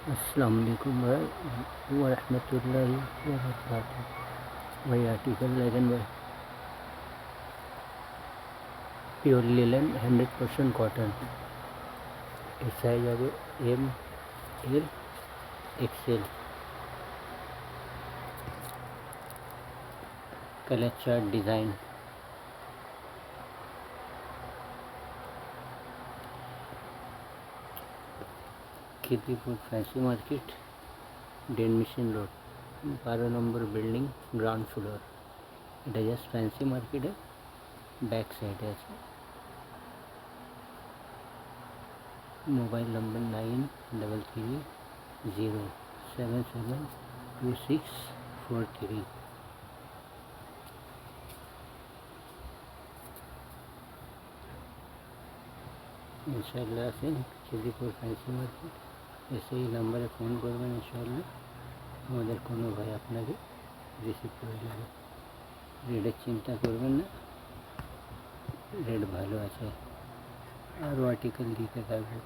अस्सलाम वालेकुम व रहमतुल्लाहि व बरकातुहू। वही आर्टिकल लेकिन वही प्योर लिलन 100% कॉटन। साइज হবে M L XL. Colour chart design Khidirpur fancy market Dent Mission Road 12 number building ground floor. এটা জাস্ট ফ্যান্সি মার্কেটে ব্যাক সাইডে আছে। Mobile number 9330772643। ইনশাআল্লাহ আসেন খিদিপুর ফ্যান্সি মার্কেট, এসে এই নাম্বারে ফোন করবেন। ইনশাআল্লাহ আমাদের কোনো ভাই আপনাকে রিসিভ করে নেবে। রেটের চিন্তা করবেন না, রেট ভালো আছে। আরও আর্টিকেল দিতে থাকবো।